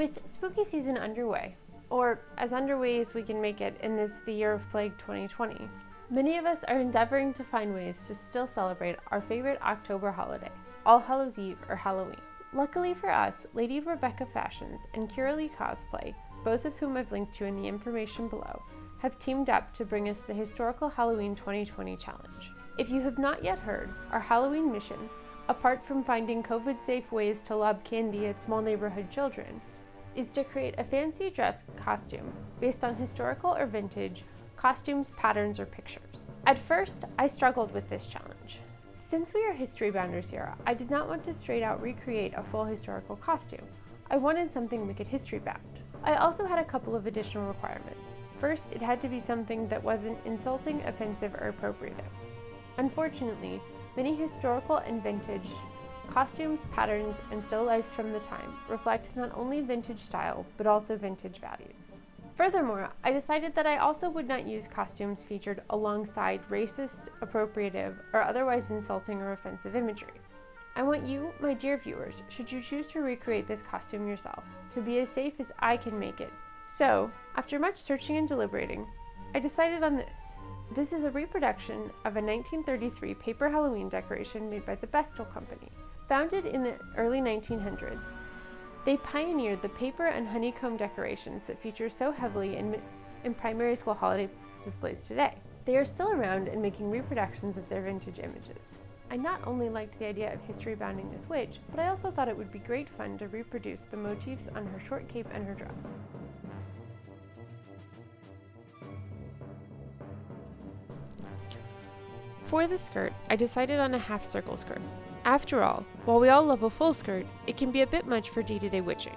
With spooky season underway, or as underway as we can make it in this the year of plague 2020, many of us are endeavoring to find ways to still celebrate our favorite October holiday, All Hallows Eve or Halloween. Luckily for us, Lady Rebecca Fashions and Kiralee Cosplay, both of whom I've linked to in the information below, have teamed up to bring us the historical Halloween 2020 challenge. If you have not yet heard, our Halloween mission, apart from finding COVID-safe ways to lob candy at small neighborhood children, is to create a fancy dress costume based on historical or vintage costumes, patterns, or pictures. At first, I struggled with this challenge. Since we are history bounders here, I did not want to straight out recreate a full historical costume. I wanted something wicked history bound. I also had a couple of additional requirements. First, it had to be something that wasn't insulting, offensive, or appropriative. Unfortunately, many historical and vintage costumes, patterns, and still lifes from the time reflect not only vintage style, but also vintage values. Furthermore, I decided that I also would not use costumes featured alongside racist, appropriative, or otherwise insulting or offensive imagery. I want you, my dear viewers, should you choose to recreate this costume yourself, to be as safe as I can make it. So, after much searching and deliberating, I decided on this. This is a reproduction of a 1933 paper Halloween decoration made by the Bestel Company. Founded in the early 1900s, they pioneered the paper and honeycomb decorations that feature so heavily in primary school holiday displays today. They are still around and making reproductions of their vintage images. I not only liked the idea of history bounding this witch, but I also thought it would be great fun to reproduce the motifs on her short cape and her dress. For the skirt, I decided on a half circle skirt. After all, while we all love a full skirt, it can be a bit much for day-to-day witching.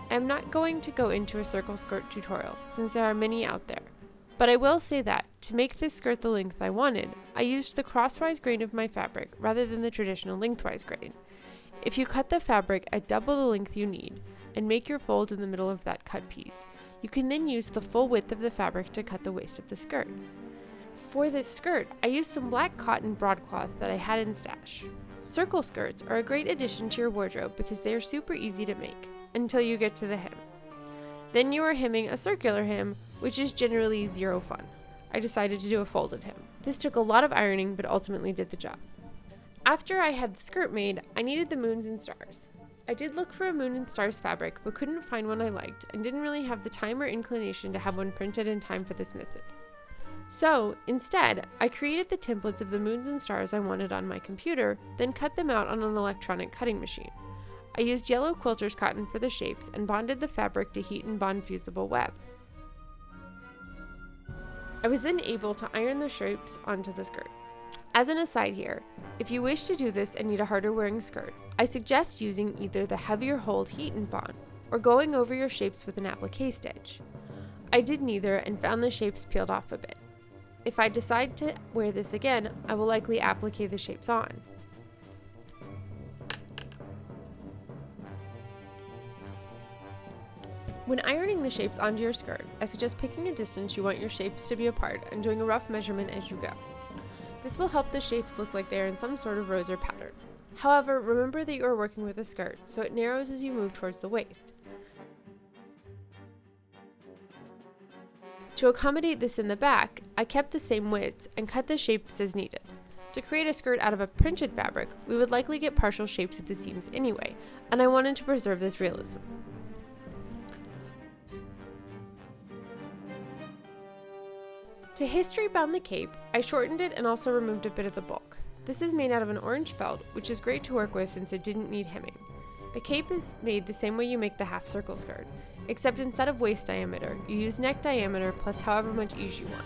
I am not going to go into a circle skirt tutorial, since there are many out there. But I will say that, to make this skirt the length I wanted, I used the crosswise grain of my fabric rather than the traditional lengthwise grain. If you cut the fabric at double the length you need, and make your fold in the middle of that cut piece, you can then use the full width of the fabric to cut the waist of the skirt. For this skirt, I used some black cotton broadcloth that I had in stash. Circle skirts are a great addition to your wardrobe because they are super easy to make, until you get to the hem. Then you are hemming a circular hem, which is generally zero fun. I decided to do a folded hem. This took a lot of ironing, but ultimately did the job. After I had the skirt made, I needed the moons and stars. I did look for a moon and stars fabric, but couldn't find one I liked, and didn't really have the time or inclination to have one printed in time for this missive. So, instead, I created the templates of the moons and stars I wanted on my computer, then cut them out on an electronic cutting machine. I used yellow quilter's cotton for the shapes and bonded the fabric to heat and bond fusible web. I was then able to iron the shapes onto the skirt. As an aside here, if you wish to do this and need a harder wearing skirt, I suggest using either the heavier hold heat and bond, or going over your shapes with an applique stitch. I did neither and found the shapes peeled off a bit. If I decide to wear this again, I will likely applique the shapes on. When ironing the shapes onto your skirt, I suggest picking a distance you want your shapes to be apart and doing a rough measurement as you go. This will help the shapes look like they are in some sort of rose or pattern. However, remember that you are working with a skirt, so it narrows as you move towards the waist. To accommodate this in the back, I kept the same widths and cut the shapes as needed. To create a skirt out of a printed fabric, we would likely get partial shapes at the seams anyway, and I wanted to preserve this realism. To history bound the cape, I shortened it and also removed a bit of the bulk. This is made out of an orange felt, which is great to work with since it didn't need hemming. The cape is made the same way you make the half circle skirt, except instead of waist diameter, you use neck diameter plus however much ease you want.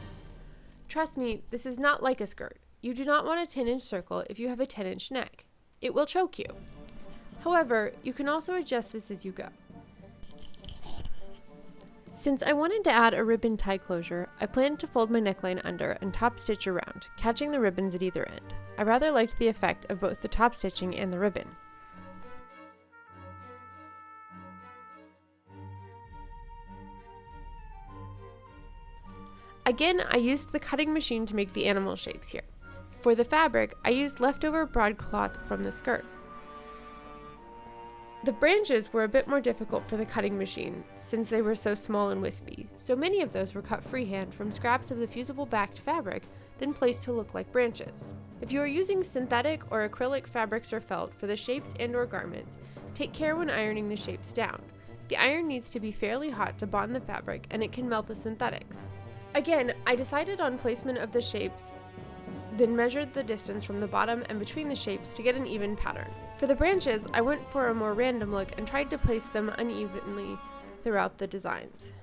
Trust me, this is not like a skirt. You do not want a 10-inch circle if you have a 10-inch neck. It will choke you. However, you can also adjust this as you go. Since I wanted to add a ribbon tie closure, I planned to fold my neckline under and top stitch around, catching the ribbons at either end. I rather liked the effect of both the top stitching and the ribbon. Again, I used the cutting machine to make the animal shapes here. For the fabric, I used leftover broadcloth from the skirt. The branches were a bit more difficult for the cutting machine since they were so small and wispy, so many of those were cut freehand from scraps of the fusible backed fabric, then placed to look like branches. If you are using synthetic or acrylic fabrics or felt for the shapes and/or garments, take care when ironing the shapes down. The iron needs to be fairly hot to bond the fabric, and it can melt the synthetics. Again, I decided on placement of the shapes, then measured the distance from the bottom and between the shapes to get an even pattern. For the branches, I went for a more random look and tried to place them unevenly throughout the designs.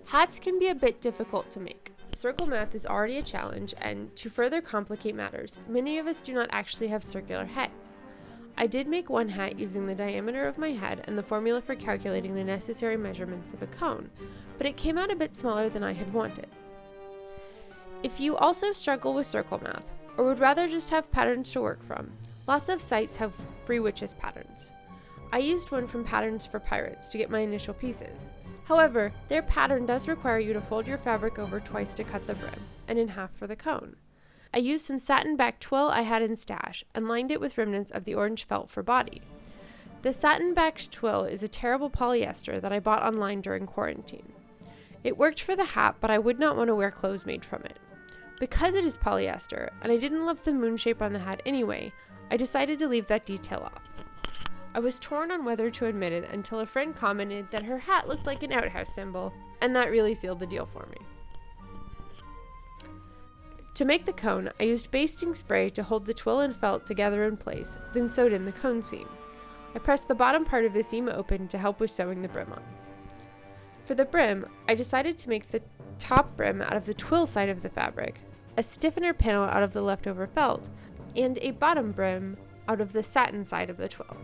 Hats can be a bit difficult to make. Circle math is already a challenge, and to further complicate matters, many of us do not actually have circular heads. I did make one hat using the diameter of my head and the formula for calculating the necessary measurements of a cone, but it came out a bit smaller than I had wanted. If you also struggle with circle math, or would rather just have patterns to work from, lots of sites have free witches patterns. I used one from Patterns for Pirates to get my initial pieces. However, their pattern does require you to fold your fabric over twice to cut the brim, and in half for the cone. I used some satin back twill I had in stash, and lined it with remnants of the orange felt for body. The satin back twill is a terrible polyester that I bought online during quarantine. It worked for the hat, but I would not want to wear clothes made from it. Because it is polyester, and I didn't love the moon shape on the hat anyway, I decided to leave that detail off. I was torn on whether to admit it until a friend commented that her hat looked like an outhouse symbol, and that really sealed the deal for me. To make the cone, I used basting spray to hold the twill and felt together in place, then sewed in the cone seam. I pressed the bottom part of the seam open to help with sewing the brim on. For the brim, I decided to make the top brim out of the twill side of the fabric, a stiffener panel out of the leftover felt, and a bottom brim out of the satin side of the twill.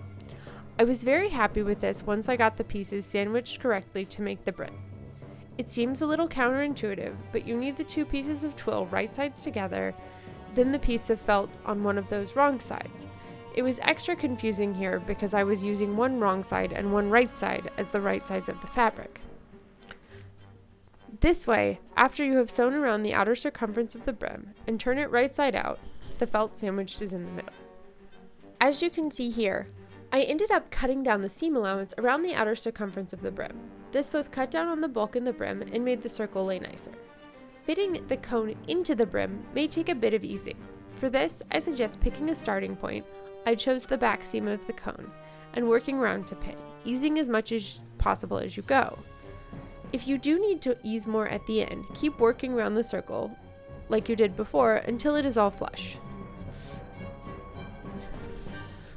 I was very happy with this once I got the pieces sandwiched correctly to make the brim. It seems a little counterintuitive, but you need the two pieces of twill right sides together, then the piece of felt on one of those wrong sides. It was extra confusing here because I was using one wrong side and one right side as the right sides of the fabric. This way, after you have sewn around the outer circumference of the brim and turn it right side out, the felt sandwiched is in the middle. As you can see here, I ended up cutting down the seam allowance around the outer circumference of the brim. This both cut down on the bulk in the brim and made the circle lay nicer. Fitting the cone into the brim may take a bit of easing. For this, I suggest picking a starting point. I chose the back seam of the cone and working around to pin, easing as much as possible as you go. If you do need to ease more at the end, keep working around the circle like you did before until it is all flush.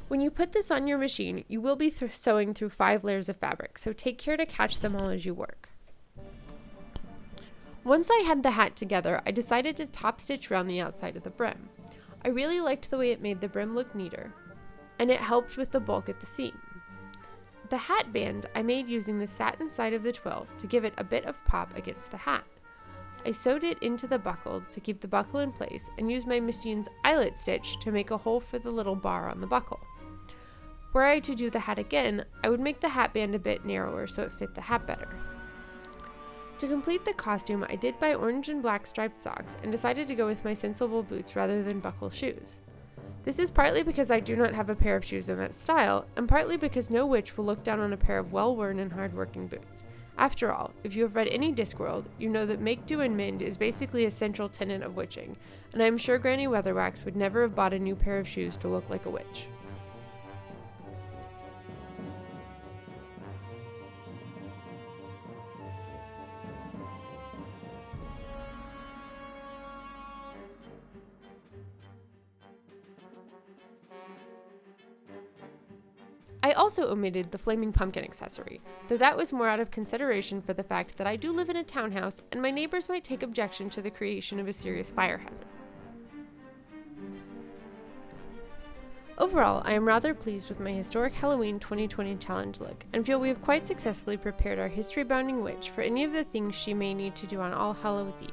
When you put this on your machine, you will be sewing through 5 layers of fabric, so take care to catch them all as you work. Once I had the hat together, I decided to top stitch around the outside of the brim. I really liked the way it made the brim look neater, and it helped with the bulk at the seam. The hat band I made using the satin side of the twill to give it a bit of pop against the hat. I sewed it into the buckle to keep the buckle in place and used my machine's eyelet stitch to make a hole for the little bar on the buckle. Were I to do the hat again, I would make the hat band a bit narrower so it fit the hat better. To complete the costume, I did buy orange and black striped socks and decided to go with my sensible boots rather than buckle shoes. This is partly because I do not have a pair of shoes in that style, and partly because no witch will look down on a pair of well-worn and hard-working boots. After all, if you have read any Discworld, you know that make, do, and mend is basically a central tenet of witching, and I am sure Granny Weatherwax would never have bought a new pair of shoes to look like a witch. I also omitted the flaming pumpkin accessory, though that was more out of consideration for the fact that I do live in a townhouse and my neighbors might take objection to the creation of a serious fire hazard. Overall, I am rather pleased with my historic Halloween 2020 challenge look and feel we have quite successfully prepared our history-bounding witch for any of the things she may need to do on All Hallows Eve,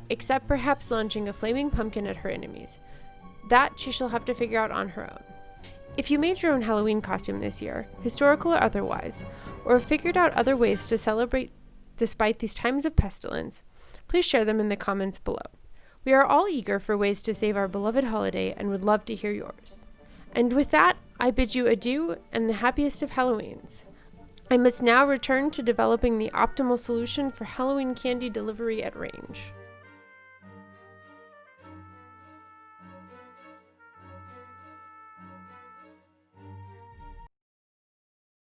except perhaps launching a flaming pumpkin at her enemies. That she shall have to figure out on her own. If you made your own Halloween costume this year, historical or otherwise, or have figured out other ways to celebrate despite these times of pestilence, please share them in the comments below. We are all eager for ways to save our beloved holiday and would love to hear yours. And with that, I bid you adieu and the happiest of Halloweens. I must now return to developing the optimal solution for Halloween candy delivery at range.